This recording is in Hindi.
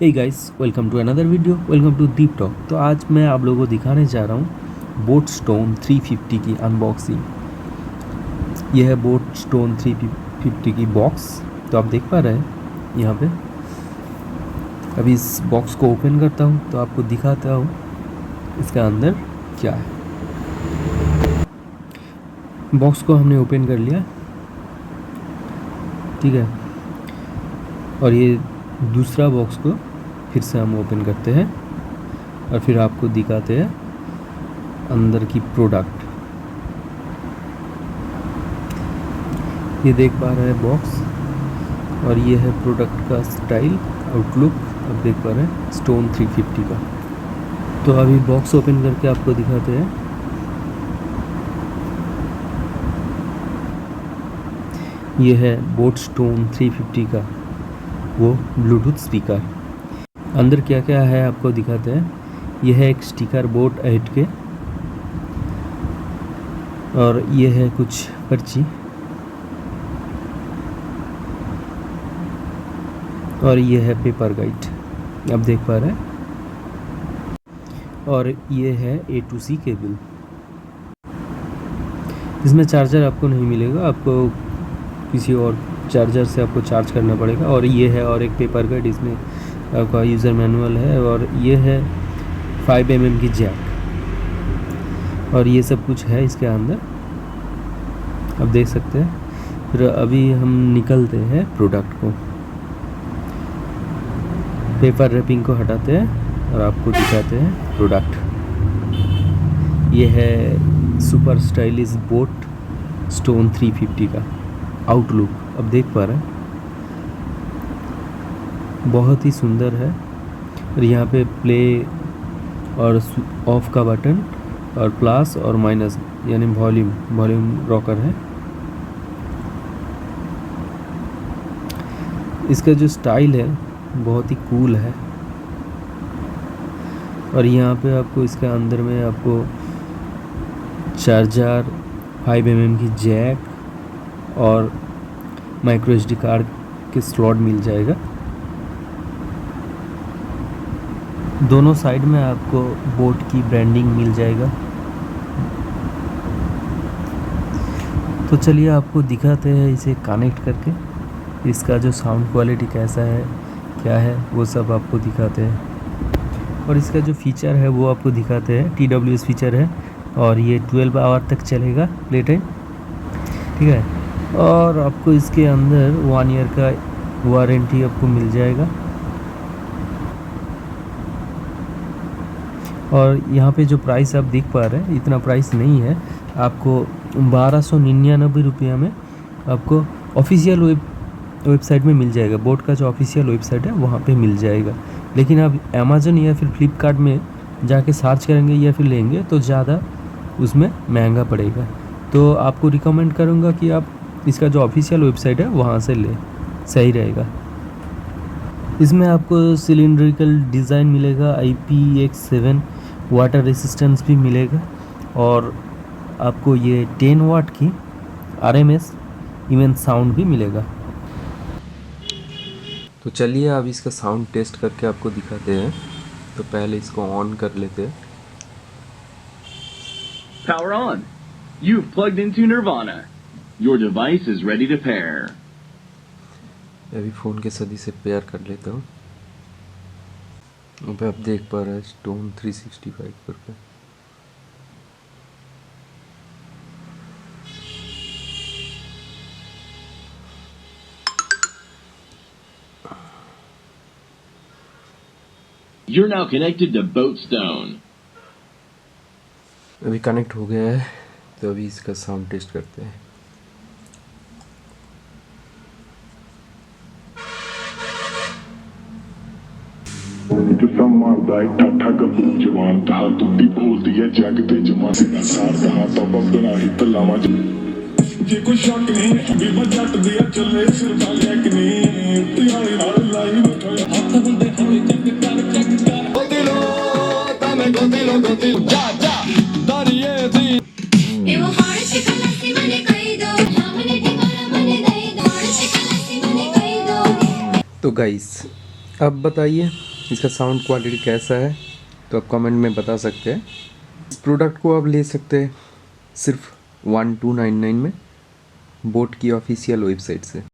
Hey guys, welcome to another video, welcome to Deep Talk. तो आज मैं आप लोगों को दिखाने जा रहा हूँ बोट स्टोन 350 की अनबॉक्सिंग। यह है बोट स्टोन 350 की बॉक्स। तो आप देख पा रहे हैं यहाँ पे। अभी इस बॉक्स को ओपन करता हूँ तो आपको दिखाता हूँ इसका अंदर क्या है। बॉक्स को हमने ओपन कर लिया, ठीक है। और ये दूसरा बॉक्स को फिर से हम ओपन करते हैं और फिर आपको दिखाते हैं अंदर की प्रोडक्ट। ये देख पा रहे हैं बॉक्स, और ये है प्रोडक्ट का स्टाइल आउटलुक। आप देख पा रहे हैं स्टोन 350 का। तो अभी बॉक्स ओपन करके आपको दिखाते हैं। ये है बोट स्टोन 350 का वो ब्लूटूथ स्पीकर। अंदर क्या क्या है आपको दिखाते हैं। यह है एक स्टिकर बोट एड के, और ये है कुछ पर्ची, और ये है पेपर गाइड, आप देख पा रहे हैं। और ये है A to C केबल। इसमें चार्जर आपको नहीं मिलेगा, आपको किसी और चार्जर से आपको चार्ज करना पड़ेगा। और ये है और एक पेपर गाइड, इसमें आपका यूज़र मैनुअल है। और ये है 5 mm की जैक, और ये सब कुछ है इसके अंदर, आप देख सकते हैं। फिर अभी हम निकलते हैं प्रोडक्ट को, पेपर रैपिंग को हटाते हैं और आपको दिखाते हैं प्रोडक्ट। ये है सुपर स्टाइलिश बोट स्टोन 350 का आउटलुक, अब देख पा रहे हैं। बहुत ही सुंदर है। और यहाँ पे प्ले और ऑफ का बटन, और प्लस और माइनस यानी वॉल्यूम रॉकर है। इसका जो स्टाइल है बहुत ही कूल है। और यहाँ पे आपको इसके अंदर में आपको चार्जर, 5 mm की जैक और माइक्रो SD कार्ड के स्लॉट मिल जाएगा। दोनों साइड में आपको बोट की ब्रांडिंग मिल जाएगा। तो चलिए आपको दिखाते हैं इसे कनेक्ट करके, इसका जो साउंड क्वालिटी कैसा है, क्या है, वो सब आपको दिखाते हैं। और इसका जो फीचर है वो आपको दिखाते हैं। TWS फीचर है, और ये 12 आवर तक चलेगा प्ले टाइम, ठीक है। और आपको इसके अंदर 1 ईयर का वारंटी आपको मिल जाएगा। और यहाँ पे जो प्राइस आप देख पा रहे हैं, इतना प्राइस नहीं है। आपको 1299 रुपया में आपको ऑफिशियल वेबसाइट में मिल जाएगा। बोट का जो ऑफिशियल वेबसाइट है वहाँ पे मिल जाएगा। लेकिन आप अमेज़न या फिर फ्लिपकार्ट में जाके सर्च करेंगे या फिर लेंगे तो ज़्यादा उसमें महंगा पड़ेगा। तो आपको रिकमेंड करूँगा कि आप इसका जो ऑफिशियल वेबसाइट है वहाँ से लें, सही रहेगा। इसमें आपको सिलिंड्रिकल डिज़ाइन मिलेगा, IPX7 वाटर रेसिस्टेंस भी मिलेगा, और आपको ये 10 वाट की RMS इवन साउंड भी मिलेगा। तो चलिए अब इसका साउंड टेस्ट करके आपको दिखाते हैं। तो पहले इसको ऑन कर लेते हैं। Power on. You've plugged into Nirvana. Your device is ready to pair. अभी फ़ोन के सदी से पेयर कर लेता हूँ। अब आप देख पा रहे हैं स्टोन 365 करके। You're now connected to Boatstone. अभी कनेक्ट हो गया है, तो अभी इसका साउंड टेस्ट करते हैं। ठग जवान तहा तुंदी बोलदी है जग ते जमा सीधा सार तहा तब बना ही तलावा जे कोई शक नहीं अभी जट दिया चले सिर वाले कि नहीं तियारी नाल लाई बैठा हाथ हुंदे हवे चेक कर गोदिलो तमे गोदिलो जा जा दरिए दी ए वो हाड़ चिकलसी मने कई दो हमने ठिकाना मने दई दो हाड़ चिकलसी मने कई दो। तो गाइस अब बताइए इसका साउंड क्वालिटी कैसा है तो आप कमेंट में बता सकते हैं। इस प्रोडक्ट को आप ले सकते हैं सिर्फ 1299 में बोट की ऑफिशियल वेबसाइट से।